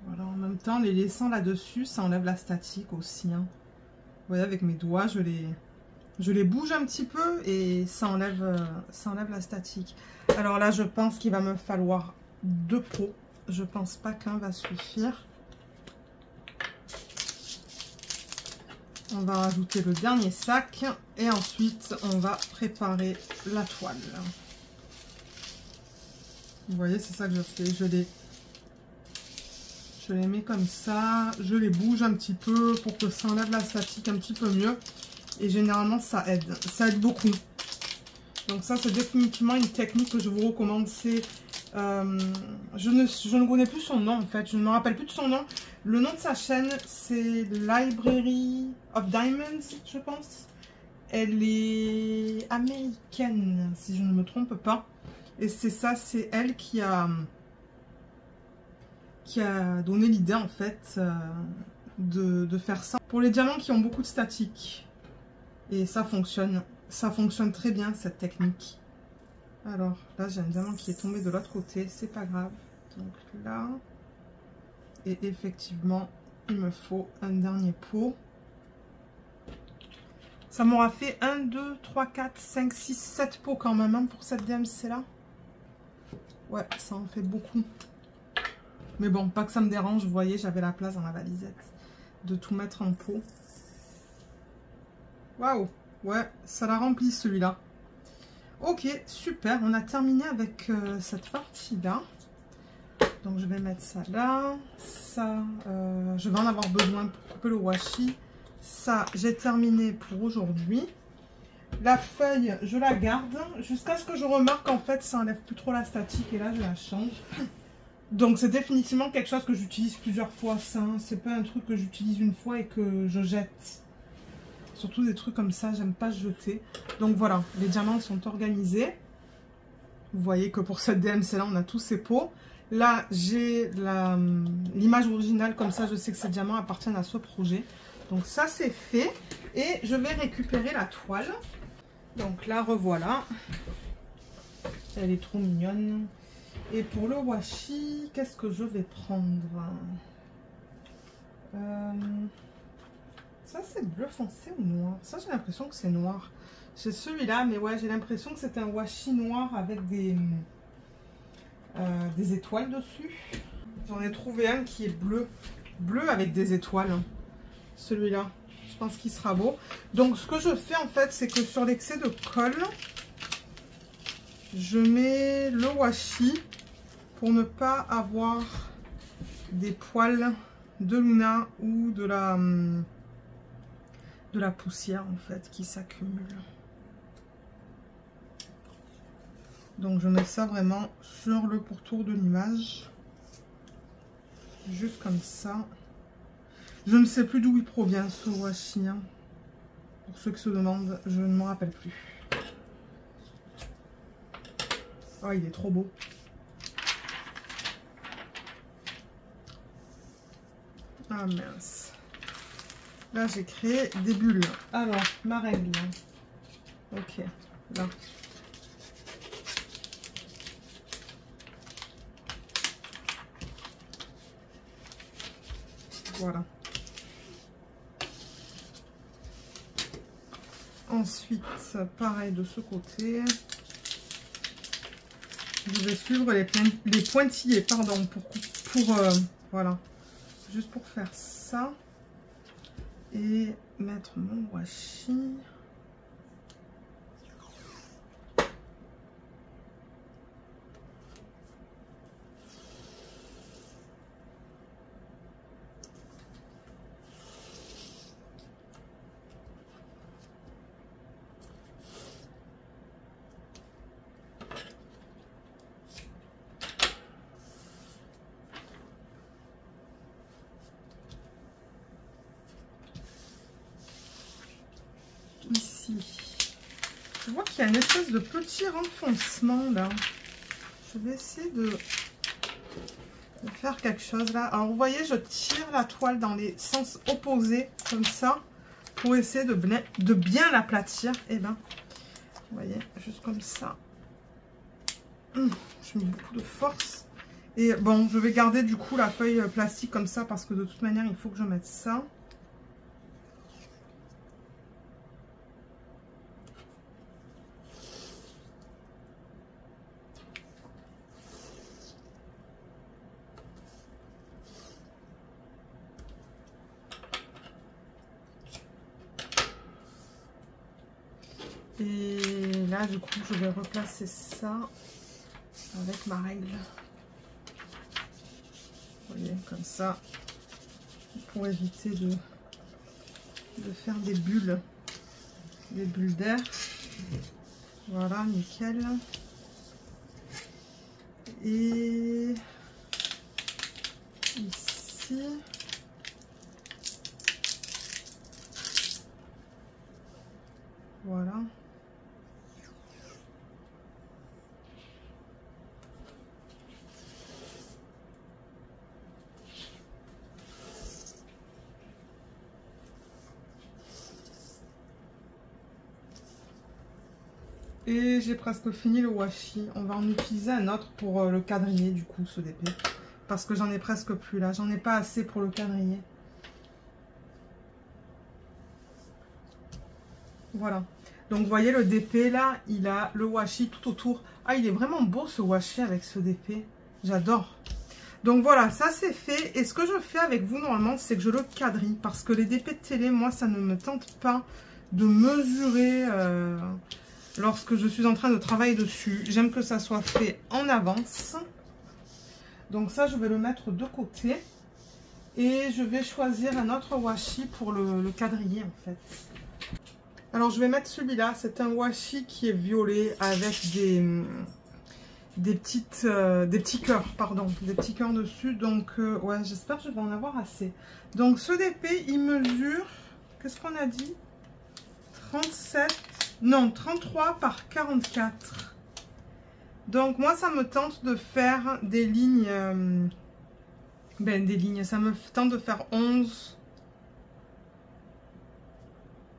Voilà, en même temps, les laissant là-dessus, ça enlève la statique aussi. Hein. Vous voyez, avec mes doigts, je les bouge un petit peu et ça enlève la statique. Alors là, je pense qu'il va me falloir 2 pots. Je pense pas qu'un va suffire. On va rajouter le dernier sac et ensuite on va préparer la toile. Vous voyez, c'est ça que je fais. Je les mets comme ça, je les bouge un petit peu pour que ça enlève la statique un petit peu mieux. Et généralement, ça aide beaucoup. Donc ça, c'est définitivement une technique que je vous recommande. C'est, je ne connais plus son nom en fait, je ne me rappelle plus de son nom. Le nom de sa chaîne, c'est Library of Diamonds, je pense. Elle est américaine, si je ne me trompe pas. Et c'est ça, c'est elle qui a donné l'idée en fait de faire ça. Pour les diamants qui ont beaucoup de statique. Et ça fonctionne très bien cette technique. Alors là j'ai un diamant qui est tombé de l'autre côté, c'est pas grave. Donc là, Et effectivement, il me faut un dernier pot. Ça m'aura fait 1, 2, 3, 4, 5, 6, 7 pots quand même hein, pour cette DMC là. Ouais, ça en fait beaucoup. Mais bon, pas que ça me dérange, vous voyez, j'avais la place dans la valisette de tout mettre en pot. Waouh, ouais, ça l'a rempli celui-là. Ok, super, on a terminé avec cette partie-là. Donc je vais mettre ça là, ça, je vais en avoir besoin pour couper le washi. Ça, j'ai terminé pour aujourd'hui. La feuille, je la garde jusqu'à ce que je remarque en fait ça enlève plus trop la statique et là je la change. Donc c'est définitivement quelque chose que j'utilise plusieurs fois, ça. Hein. C'est pas un truc que j'utilise une fois et que je jette. Surtout des trucs comme ça, j'aime pas jeter. Donc voilà, les diamants sont organisés. Vous voyez que pour cette DMC là, on a tous ces pots. Là, j'ai l'image originale, comme ça je sais que ces diamants appartiennent à ce projet. Donc ça c'est fait. Et je vais récupérer la toile. Donc là, revoilà. Elle est trop mignonne. Et pour le washi, qu'est-ce que je vais prendre? Ça c'est bleu foncé ou noir? Ça j'ai l'impression que c'est noir. J'ai celui-là, mais ouais, j'ai l'impression que c'est un washi noir avec des étoiles dessus. J'en ai trouvé un qui est bleu. Bleu avec des étoiles. Celui-là. Je pense qu'il sera beau. Donc ce que je fais en fait, c'est que sur l'excès de colle, je mets le washi pour ne pas avoir des poils de Luna ou de la poussière en fait qui s'accumule. Donc je mets ça vraiment sur le pourtour de l'image. Juste comme ça. Je ne sais plus d'où il provient ce washi. Hein. Pour ceux qui se demandent, je ne m'en rappelle plus. Oh, il est trop beau. Ah mince. Là, j'ai créé des bulles. Alors, ma règle. Ok, là. Voilà. Ensuite, pareil de ce côté. Je vais suivre les pointillés, pardon, pour voilà. Juste pour faire ça. Et mettre mon washi. Je vois qu'il y a une espèce de petit renfoncement là. Je vais essayer de faire quelque chose là. Alors vous voyez, je tire la toile dans les sens opposés comme ça pour essayer de bien l'aplatir. Et ben, vous voyez, juste comme ça. Je mets beaucoup de force. Et bon, je vais garder du coup la feuille plastique comme ça parce que de toute manière, il faut que je mette ça. Et là, du coup, je vais replacer ça avec ma règle. Vous voyez, comme ça, pour éviter de faire des bulles d'air. Voilà, nickel. Et ici, voilà. Et j'ai presque fini le washi. On va en utiliser un autre pour le quadriller du coup, ce DP. parce que j'en ai presque plus là. J'en ai pas assez pour le quadriller. Voilà. Donc, vous voyez, le DP, là, il a le washi tout autour. Ah, il est vraiment beau, ce washi, avec ce DP. J'adore. Donc, voilà, ça, c'est fait. Et ce que je fais avec vous, normalement, c'est que je le quadrille. Parce que les DP de télé, moi, ça ne me tente pas de mesurer lorsque je suis en train de travailler dessus. J'aime que ça soit fait en avance. Donc, ça, je vais le mettre de côté. Et je vais choisir un autre washi pour le quadriller, en fait. Alors, je vais mettre celui-là. C'est un washi qui est violet avec des petits cœurs, pardon. Des petits cœurs dessus. Donc, ouais, j'espère que je vais en avoir assez. Donc, ce DP, il mesure... Qu'est-ce qu'on a dit? 37... Non, 33 par 44. Donc, moi, ça me tente de faire des lignes... des lignes. Ça me tente de faire 11...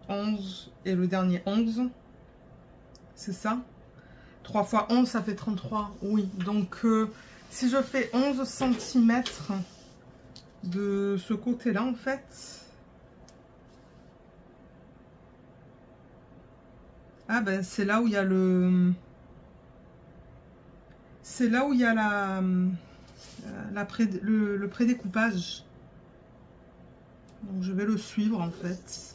11 et le dernier 11, c'est ça. 3 fois 11, ça fait 33, oui. Donc, si je fais 11 cm de ce côté-là, en fait. Ah ben, c'est là où il y a le... C'est là où il y a le prédécoupage. Donc, je vais le suivre, en fait.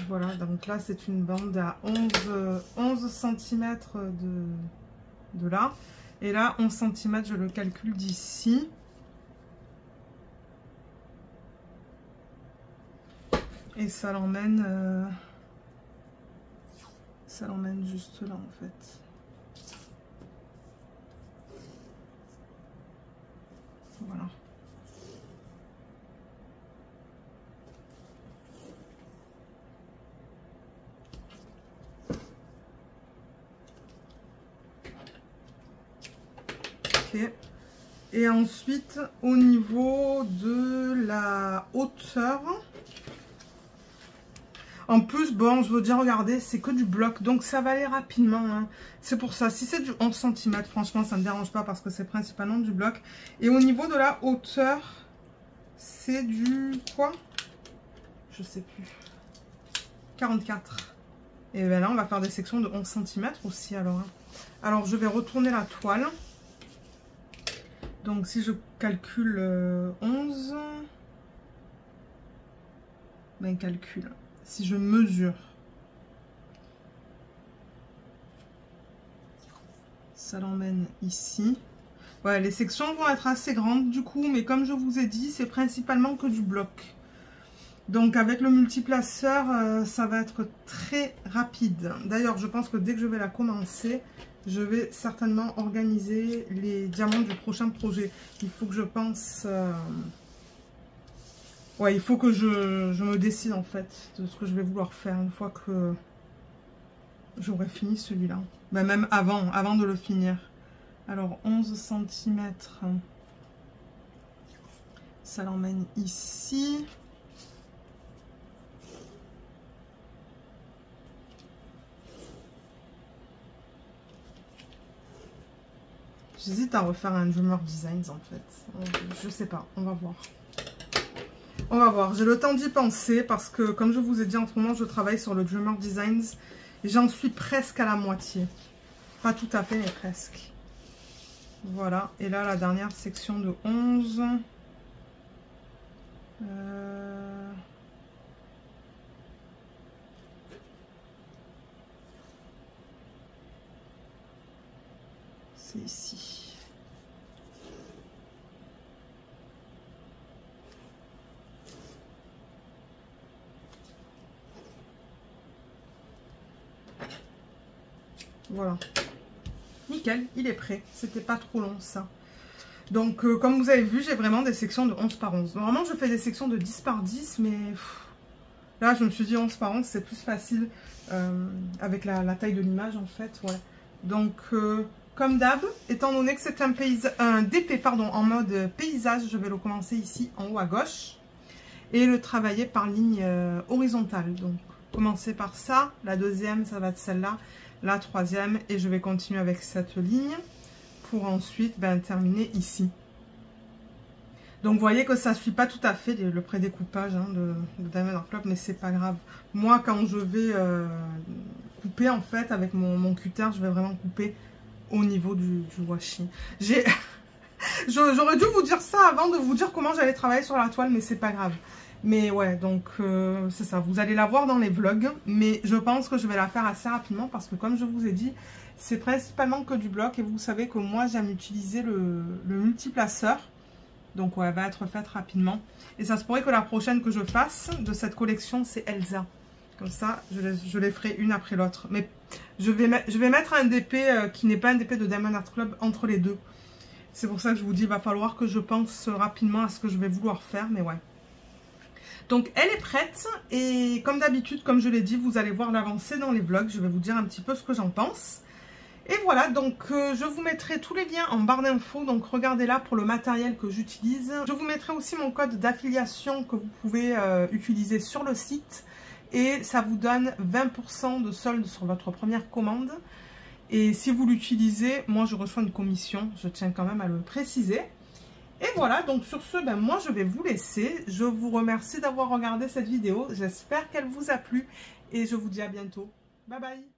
Voilà, donc là, c'est une bande à 11 cm de là. Et là, 11 cm, je le calcule d'ici. Et ça l'emmène juste là, en fait. Voilà. Et ensuite, au niveau de la hauteur, en plus, bon, je veux dire, regardez, c'est que du bloc, donc ça va aller rapidement. Hein. C'est pour ça, si c'est du 11 cm, franchement, ça ne me dérange pas parce que c'est principalement du bloc. Et au niveau de la hauteur, c'est du quoi? Je sais plus. 44. Et bien là, on va faire des sections de 11 cm aussi, alors. Hein. Alors, je vais retourner la toile. Donc, si je calcule 11, ben calcule. Si je mesure, ça l'emmène ici. Ouais, les sections vont être assez grandes du coup, mais comme je vous ai dit, c'est principalement que du bloc. Donc, avec le multiplaceur, ça va être très rapide. D'ailleurs, je pense que dès que je vais la commencer, je vais certainement organiser les diamants du prochain projet. Il faut que je pense... Ouais, il faut que je me décide en fait de ce que je vais vouloir faire une fois que j'aurai fini celui-là. Ben, même avant de le finir. Alors, 11 cm. Ça l'emmène ici. J'hésite à refaire un Dreamer Designs en fait. Je sais pas, on va voir. On va voir, j'ai le temps d'y penser parce que comme je vous ai dit en ce moment, je travaille sur le Dreamer Designs et j'en suis presque à la moitié. Pas tout à fait, mais presque. Voilà, et là la dernière section de 11. C'est ici. Voilà. Nickel, il est prêt. C'était pas trop long ça. Donc, comme vous avez vu, j'ai vraiment des sections de 11 par 11. Normalement, je fais des sections de 10 par 10, mais là, je me suis dit 11 par 11, c'est plus facile avec la taille de l'image, en fait. Ouais. Donc, comme d'hab, étant donné que c'est un DP en mode paysage, je vais le commencer ici, en haut à gauche. et le travailler par ligne horizontale. Donc, commencer par ça, la deuxième, ça va être celle-là, la troisième, et je vais continuer avec cette ligne pour ensuite terminer ici. Donc, vous voyez que ça ne suit pas tout à fait le prédécoupage hein, de Diamond Art Club, mais c'est pas grave. Moi, quand je vais couper, en fait, avec mon cutter, je vais vraiment couper au niveau du washi. J'aurais dû vous dire ça avant de vous dire comment j'allais travailler sur la toile, mais c'est pas grave. Mais ouais, donc c'est ça, vous allez la voir dans les vlogs, mais je pense que je vais la faire assez rapidement parce que comme je vous ai dit, c'est principalement que du bloc et vous savez que moi j'aime utiliser le multiplaceur. Donc ouais, elle va être faite rapidement. Et ça se pourrait que la prochaine que je fasse de cette collection, c'est Elsa. Comme ça, je les ferai une après l'autre. Mais je vais mettre un DP qui n'est pas un DP de Diamond Art Club entre les deux. C'est pour ça que je vous dis, il va falloir que je pense rapidement à ce que je vais vouloir faire. Mais ouais. Donc elle est prête. Et comme d'habitude, comme je l'ai dit, vous allez voir l'avancée dans les vlogs. Je vais vous dire un petit peu ce que j'en pense. Et voilà, donc je vous mettrai tous les liens en barre d'infos, donc regardez là pour le matériel que j'utilise. Je vous mettrai aussi mon code d'affiliation que vous pouvez utiliser sur le site et ça vous donne 20% de solde sur votre première commande. Et si vous l'utilisez, moi je reçois une commission, je tiens quand même à le préciser. Et voilà, donc sur ce, moi je vais vous laisser. Je vous remercie d'avoir regardé cette vidéo, j'espère qu'elle vous a plu et je vous dis à bientôt. Bye bye!